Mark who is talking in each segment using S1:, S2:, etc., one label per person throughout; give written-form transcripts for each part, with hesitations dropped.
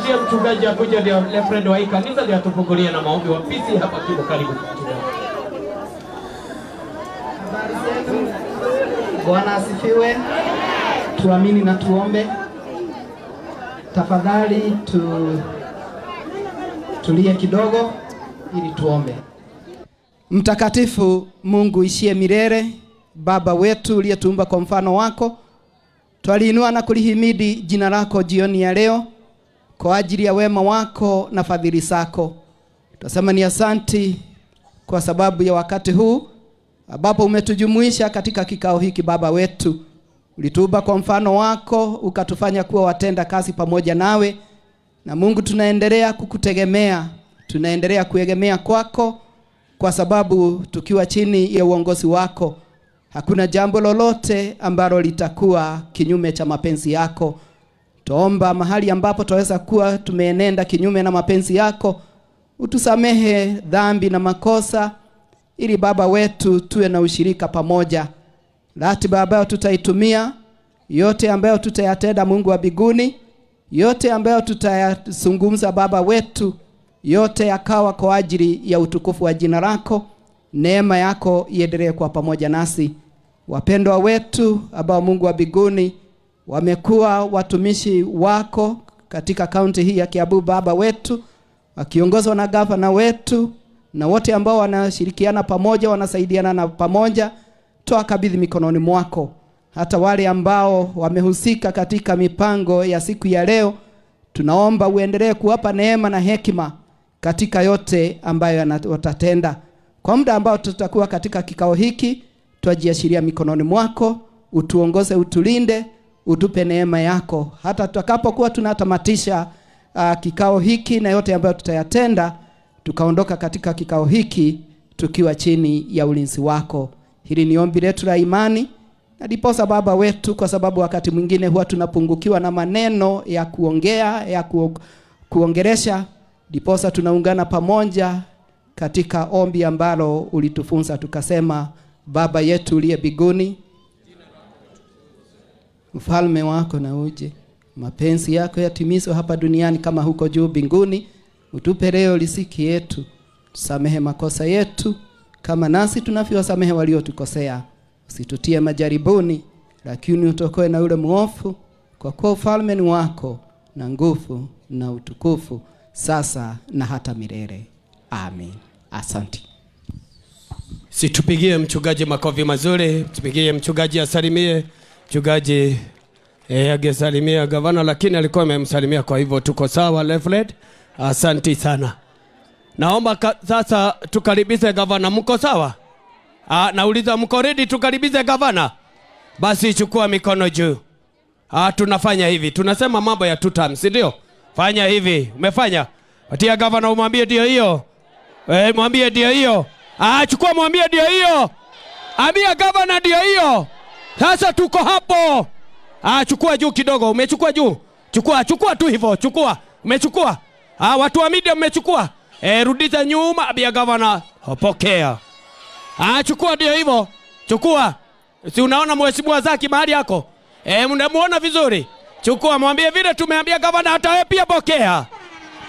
S1: nipatie mchungaji akuja ndio Reverend wa kanisa ndio atufungulie na maombi wa pisi hapa kidogo karibu.
S2: Habari zenu. Bwana asifiwe. Tuamini na tuombe. Tafadhali tulie kidogo ili tuombe. Mtakatifu Mungu ishie milele, Baba wetu uliyetuumba kwa mfano wako, twaliinua na kulihimidi jina lako jioni ya leo kwa ajili ya wema wako na fadhili zako. Tunasema ni asanti kwa sababu ya wakati huu ambapo umetujumuisha katika kikao hiki. Baba wetu, ulituumba kwa mfano wako, ukatufanya kuwa watenda kazi pamoja nawe. Na Mungu, tunaendelea kukutegemea, tunaendelea kuegemea kwako, kwa sababu tukiwa chini ya uongozi wako hakuna jambo lolote ambalo litakuwa kinyume cha mapenzi yako. Tuomba mahali ambapo tunaweza kuwa tumeenenda kinyume na mapenzi yako, utusamehe dhambi na makosa, ili Baba wetu tuwe na ushirika pamoja. Ratiba ambayo tutaitumia, yote ambayo tutayatenda Mungu wa mbinguni, yote ambayo tutayazungumza Baba wetu, yote yakawa kwa ajili ya utukufu wa jina lako. Neema yako iendelee kwa pamoja nasi. Wapendwa wetu ambao Mungu wa mbinguni wamekuwa watumishi wako katika kaunti hii ya Kiambu, Baba wetu, wakiongozwa na gavana wetu na wote ambao wanashirikiana pamoja, wanasaidiana na pamoja, tuwakabidhi mikononi mwako. Hata wale ambao wamehusika katika mipango ya siku ya leo, tunaomba uendelee kuwapa neema na hekima katika yote ambayo watatenda. Kwa muda ambao tutakuwa katika kikao hiki, tuajiashiria mikononi mwako, utuongoze, utulinde, utupe neema yako. Hata tutakapokuwa tunatamatisha kikao hiki na yote ambayo tutayatenda, tukaondoka katika kikao hiki tukiwa chini ya ulinzi wako. Hili ni ombi letu la imani. Na ndiposa Baba wetu, kwa sababu wakati mwingine huwa tunapungukiwa na maneno ya kuongea, ya kuongelesha, ndiposa tunaungana pamoja katika ombi ambalo ulitufunza, tukasema: Baba yetu uliye mbinguni, ufalme wako na uje, mapenzi yako yatimizwe hapa duniani kama huko juu mbinguni. Utupe leo riziki yetu, tusamehe makosa yetu kama nasi tunavyowasamehe waliotukosea, usitutie majaribuni, lakini utuokoe na yule muovu, kwa kuwa ufalme ni wako na nguvu na utukufu sasa na hata milele. Amen. Asante.
S1: Situpigie mchungaji makofi mazuri, tupigie mchungaji asalimie. Mchungaji angesalimia gavana, lakini alikuwa amemsalimia, kwa hivyo tuko sawa. Reverend, asante sana. Naomba sasa tukaribize gavana. Mko sawa? Nauliza, mko ready tukaribize gavana? Basi chukua mikono juu. Tunafanya hivi, tunasema mambo ya 2 terms, ndio? Fanya hivi. Umefanya? Patia gavana, umwambie ndio hiyo. Mwambie ndio hiyo. Chukua, mwambie ndio hiyo. Ambia gavana ndio hiyo. Sasa tuko hapo. Chukua juu kidogo. Umechukua juu? Chukua tu hivyo. Chukua. Umechukua? Watu wa media mmechukua? Rudisha nyuma, ambia gavana pokea. Chukua ndio hivyo. Chukua. Si unaona mheshimiwa Zaki mahali yako? Mnamuona vizuri? Chukua, mwambie vile tumeambia gavana, hata wewe pia pokea.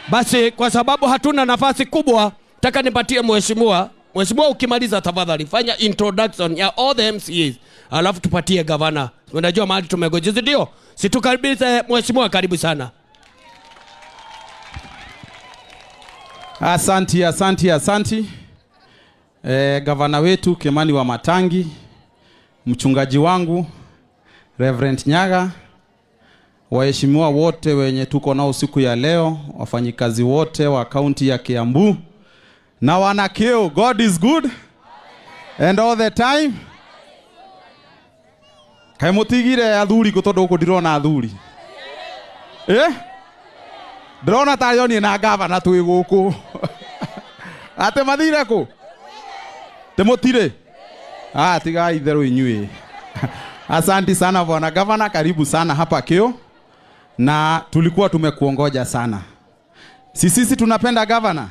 S1: Basi kwa sababu hatuna nafasi kubwa, nataka nipatie mheshimiwa. Mheshimiwa, ukimaliza tafadhali fanya introduction ya all the MCAs, alafu tupatie gavana. Unajua mahali tumegojeza, ndio? Situkaribishe mheshimiwa, karibu sana.
S3: Asanti. Gavana wetu Kimani Wamatangi, mchungaji wangu Reverend Nyaga, waheshimiwa wote wenye tuko nao siku ya leo, wafanyikazi wote wa kaunti ya Kiambu na wanakeo, God is good and all the time. Kai mutigire athuri gutondo uko ndirona athuri. Drona tayoni na gavana twi guku. Ate mathire ku? Temotire. Tiga itherũ inyuĩ. Asante sana bwana gavana, karibu sana hapa Keo. Na tulikuwa tumekuongoja sana. Sisi tunapenda gavana.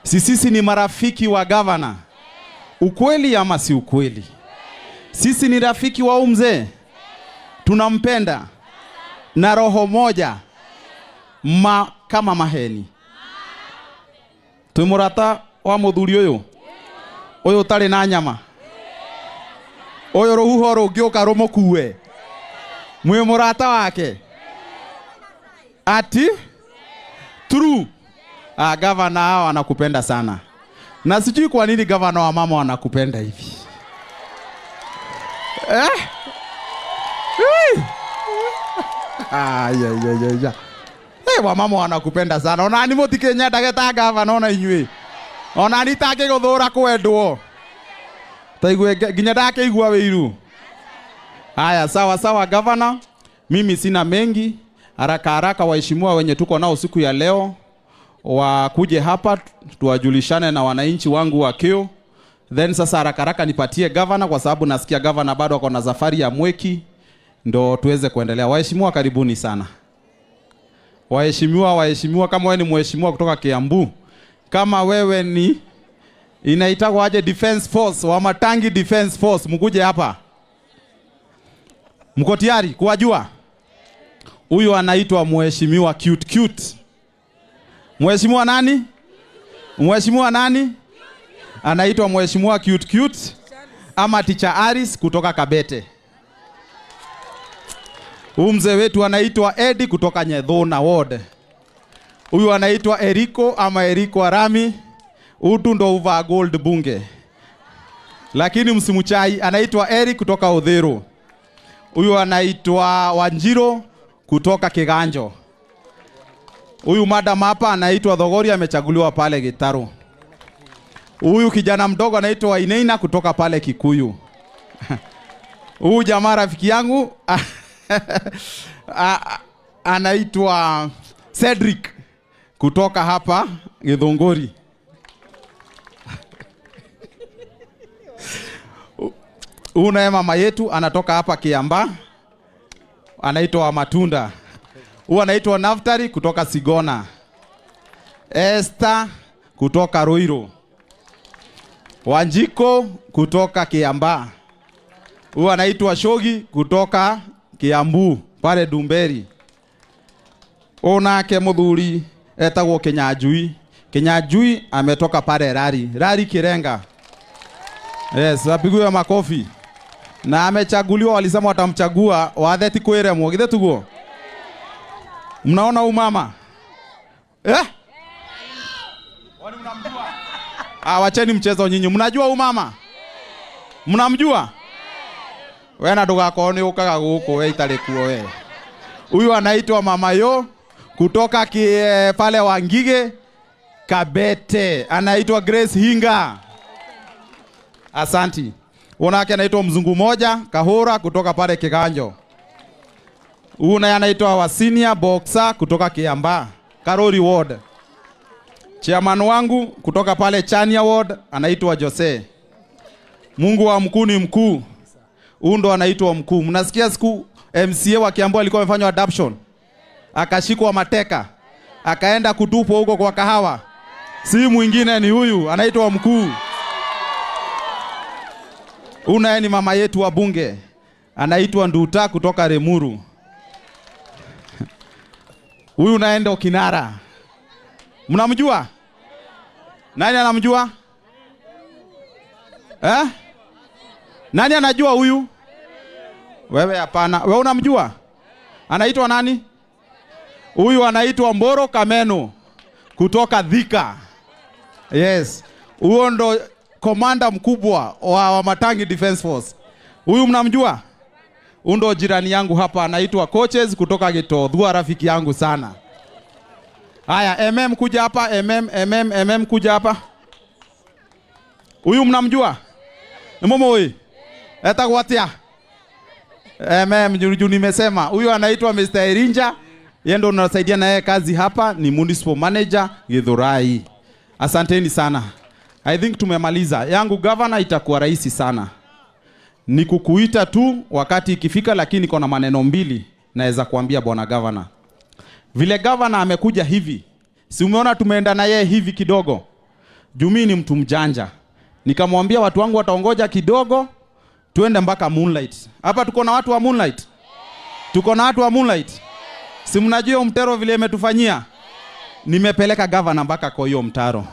S3: Sisi ni marafiki wa gavana. Ukweli ama si ukweli? Sisi ni rafiki wa mzee. Tunampenda na roho moja. kama maheni. Tumurata wa muthuri uyu tari na nyama. Uyu ruhuho rungioka rumukue. Mwe murata wake. Ati true. Gavana hao anakupenda sana. Na sijui kwa nini gavana wa mama wanakupenda hivi. Wa mama wanakupenda sana. Ona ni mutikenya dageta gavana ona inywe. Ona ni take guthura kwendwo. Taigwe ginya dake igwa wiru. Haya, sawa sawa gavana. Mimi sina mengi. Haraka haraka waheshimiwa wenye tuko nao siku ya leo wakuje hapa tuwajulishane na wananchi wangu wa Kio. Then sasa haraka haraka nipatie gavana kwa sababu nasikia gavana bado ako na safari ya Mweki ndo tuweze kuendelea. Waheshimiwa karibuni sana. Waheshimiwa kama wewe ni mheshimiwa kutoka Kiambu, kama wewe ni inaitwa aje Defense Force, Wamatangi Defense Force, mkuje hapa. Mko tayari kuwajua? Huyu anaitwa mheshimiwa cute. Mheshimiwa nani? Mheshimiwa nani? Anaitwa mheshimiwa cute ama Teacher Aris kutoka Kabete. Huyu mzee wetu anaitwa Eddie kutoka Nyedhona Ward. Huyu anaitwa Eriko Arami. Utu ndo uva gold bunge. Lakini msimuchai anaitwa Eric kutoka Odhero. Huyu anaitwa Wanjiro kutoka Kiganjo. Huyu madam hapa anaitwa Thogori amechaguliwa pale Gitaro. Huyu kijana mdogo anaitwa Ineina kutoka pale Kikuyu. Huyu jamaa rafiki yangu anaitwa Cedric kutoka hapa Githunguri. Una mama yetu anatoka hapa Kiamba. Anaitwa Matunda. Huyu anaitwa Naftari kutoka Sigona. Esther kutoka Ruiro. Wanjiko kutoka Kiamba. Huyu anaitwa Shogi kutoka Kiambu pale Dumberi. Onake muthuri etagwo Kinyajui ametoka pale Rari Kirenga. Yes, apigwe makofi. Na amechaguliwa, walisema watamchagua watheti kwiremwo githetugo. Mnaona huyu mama? Wani mnamjua? Wacheni mchezo nyinyi. Mnajua huyu mama? Mnamjua? Wewe na ndugakone ukaga guku wewe itarekuo wewe. Huyu anaitwa Mama Yo kutoka pale Wangige Kabete. Anaitwa Grace Hinga. Asanti. Unake anaitwa Mzungu moja Kahura kutoka pale Kiganjo. Una anaitwa Wasinia Boxer kutoka Kiamba, Karori Ward. Chairman wangu kutoka pale Chania Ward anaitwa Jose. Mungu wa mkuu ni mkuu. Ndo anaitwa mkuu. Mnasikia siku MCA wa Kiambu alikuwa amefanywa adoption. Akashikwa mateka. Akaenda kutupwa huko kwa kahawa. Si mwingine ni huyu anaitwa mkuu. Una ni mama yetu wa bunge. Anaitwa Nduta kutoka Remuru. Huyu naenda Okinara. Mnamjua? Nani anamjua? Nani anajua huyu? Wewe hapana. Wewe unamjua? Anaitwa nani? Huyu anaitwa Mboro Kameno kutoka Thika. Yes. Huyo ndo komanda mkubwa wa Wamatangi Defense Force. Huyu mnamjua? Ndo jirani yangu hapa anaitwa Coaches kutoka Gitodhua, rafiki yangu sana. Haya, kuja hapa, kuja hapa. Huyu mnamjua? Momo wewe. Etagwatia. Juu nimesema. Huyu anaitwa Mr. Erinja. Yeye ndo unasaidia na yeye kazi hapa, ni municipal manager Githurai. Asanteni sana. I think tumemaliza. Yangu governor itakuwa rahisi sana. Ni kukuita tu wakati ikifika, lakini kuna maneno mbili naweza kuambia bwana governor. Vile governor amekuja hivi, si umeona tumeenda na yeye hivi kidogo. Jumi ni mtu mjanja. Nikamwambia watu wangu wataongoja kidogo, tuende mpaka Moonlight. Hapa tuko na watu wa Moonlight. Tuko na watu wa Moonlight. Si mnajua mtaro vile imetufanyia? Nimepeleka governor mpaka kwa hiyo mtaro.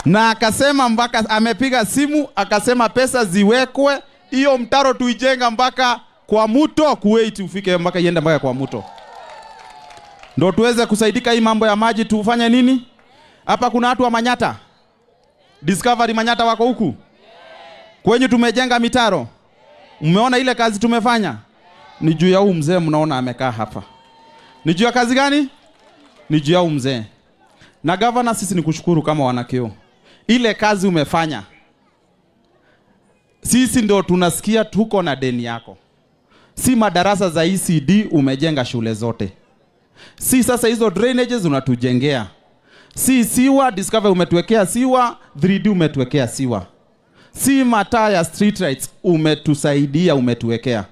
S3: Na akasema mpaka amepiga simu akasema pesa ziwekwe hiyo mtaro tuijenga mpaka kwa mto Kuwait ufike mpaka iende mpaka kwa mto. Ndio tuweze kusaidika hii mambo ya maji tufanye nini? Hapa kuna watu wa Manyata. Discovery Manyata wako huku. Kwenye tumejenga mitaro. Umeona ile kazi tumefanya? Ni juu ya huyu mzee mnaona amekaa hapa. Ni juu ya kazi gani? Ni juu ya huyu mzee. Na governor sisi ni kushukuru kama wanakeo. Ile kazi umefanya. Sisi ndio tunasikia tuko na deni yako. Si madarasa za ECD umejenga shule zote. Si sasa hizo drainages unatujengea. Si siwa Discover umetuwekea siwa, 3D umetuwekea siwa. Si mataa ya street lights umetusaidia umetuwekea.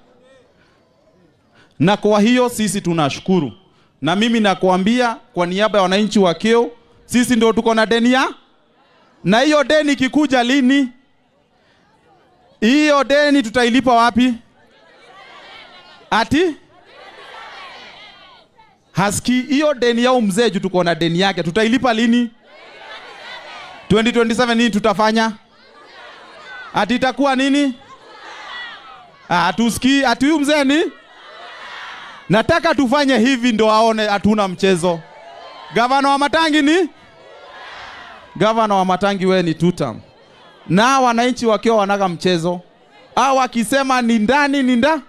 S3: Na kwa hiyo sisi tunashukuru. Na mimi nakuambia kwa niaba ya wananchi wa Keo, sisi ndio tuko na deni ya. Na hiyo deni kikuja lini? Hiyo deni tutailipa wapi? Ati? Haski hiyo deni ya mzee juu tuko na deni yake. Tutailipa lini? 2027 nini tutafanya? Ati itakuwa nini? Tusikii ati huyu mzee ni? Nataka tufanye hivi ndo aone hatuna mchezo. Gavana wa Matangi ni? Gavana wa Matangi we ni tutam. Na wananchi wakiwa wanaga mchezo. Wakisema ni ndani ni nda.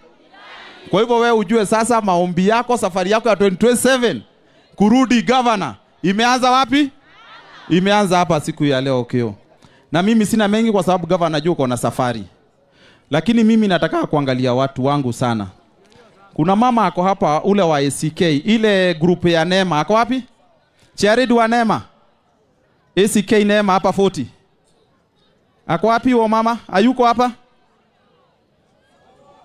S3: Kwa hivyo we ujue sasa maombi yako safari yako ya 2027 kurudi governor imeanza wapi? Imeanza hapa siku ya leo Keo. Na mimi sina mengi kwa sababu governor najua uko na safari. Lakini mimi nataka kuangalia watu wangu sana. Kuna mama ako hapa ule wa ACK, ile group ya Neema ako wapi? Charity wa Neema. ACK Neema hapa 40. Ako wapi huyo mama? Hayuko hapa?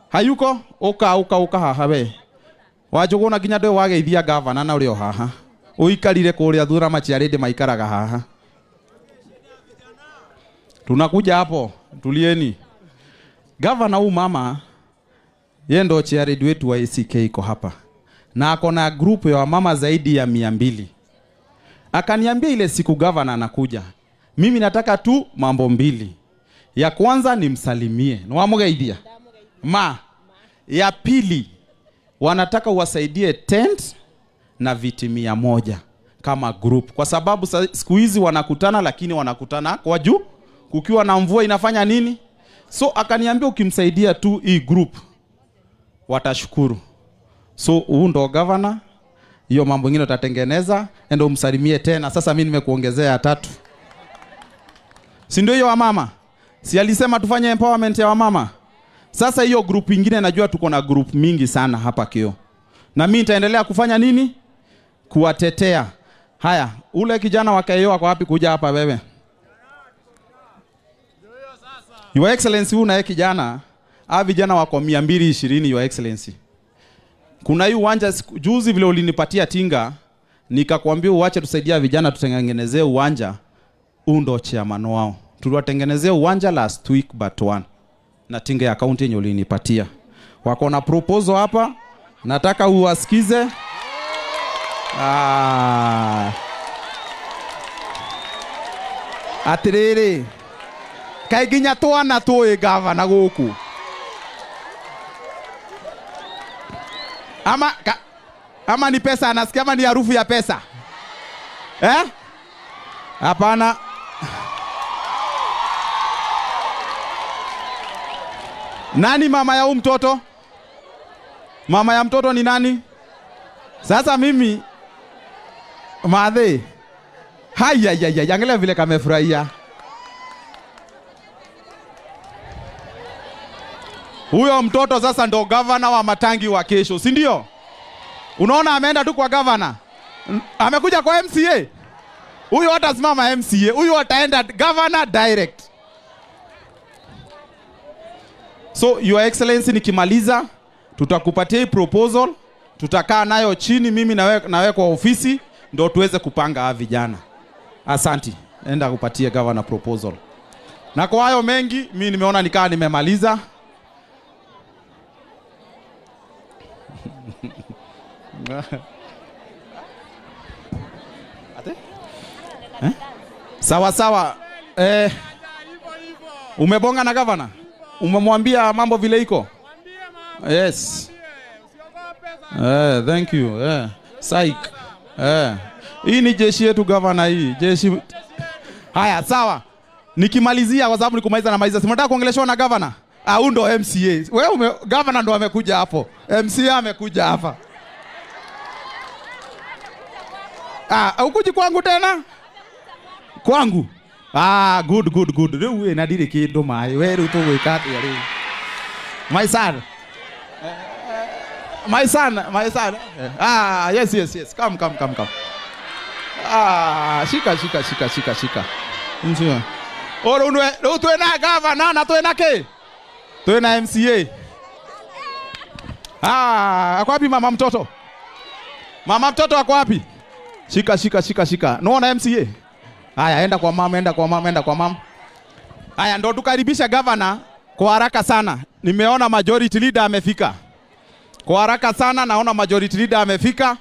S3: Hayuko? Oka haha we. Wajogona ginya ndio wageithia governor na ulio haha. Uikarire kuria thura machiarede maikaraga haha. Tunakuja hapo, tulieni. Governor huyu mama yeye ndo charity wetu wa ACK iko hapa. Na ako na group ya mama zaidi ya 200. Akaniambia ile siku governor anakuja. Mimi nataka tu mambo mbili. Ya kwanza nimsalimie. Niwamugeithia. Ya pili wanataka uwasaidie tent na viti 100 kama group. Kwa sababu siku hizi wanakutana lakini wanakutana kwa juu. Kukiwa na mvua inafanya nini? So akaniambia ukimsaidia tu hii group watashukuru. So huu ndo governor. Hiyo mambo mengine utatengeneza endo umsalimie tena. Sasa mimi nimekuongezea 3. Si ndio hiyo wa mama? Si alisema tufanye empowerment ya wamama? Sasa hiyo group nyingine najua tuko na group mingi sana hapa Keo. Na mimi nitaendelea kufanya nini? Kuwatetea. Haya, ule kijana wa Keo kwa wapi kuja hapa wewe? Your Excellency una kijana, vijana wako 220 Your Excellency. Kuna hii uwanja juzi vile ulinipatia tinga, nikakwambia uache tusaidia vijana tutengenezee uwanja. Ndo chairman wao. Tuliwatengenezea uwanja last week but one. Na tinga ya county yenye ulinipatia. Wako na proposal hapa. Nataka uwasikize. Atiriri. Kaiginya twana tuwe governor guku. Ama ni pesa anasikia ama ni harufu ya pesa? Hapana. Nani mama ya mtoto? Mama ya mtoto ni nani? Sasa mimi madhe. Haya angalia vile kamefurahia. Huyo mtoto sasa ndo governor wa Matangi wa kesho, si ndio? Unaona ameenda tu kwa governor. Amekuja kwa MCA. Huyo atasimama MCA, huyo ataenda governor direct. So Your Excellency nikimaliza tutakupatia hii proposal, tutakaa nayo chini mimi na wewe kwa ofisi ndio tuweze kupanga vijana. Asante. Enda kupatia governor proposal. Na kwa hayo mengi mimi nimeona nikaa nimemaliza. Ate? Sawa sawa. Umebonga na gavana? Umemwambia mambo vile iko? Yes. Thank you. Psych. Hii ni jeshi yetu gavana hii. Jeshi. Haya, sawa. Nikimalizia kwa sababu nikumaliza na maliza. Simataka kuongeleshwa na gavana. Ndo MCA. Wewe gavana ndo amekuja hapo. MCA amekuja hapa. Ukuji kwangu tena? Kwangu. Good. Wewe nadire kido mai. Wewe uto wekati yale. My son. Yes. Come. Shika. Ndio. Oro unwe, tuwe na gavana na tuwe na ke? Tuwe na MCA. Ako wapi mama mtoto? Mama mtoto ako wapi? Shika. Naona MCA. Haya, enda kwa mama. Haya, ndo tukaribisha gavana kwa haraka sana. Nimeona majority leader amefika. Kwa haraka sana naona majority leader amefika.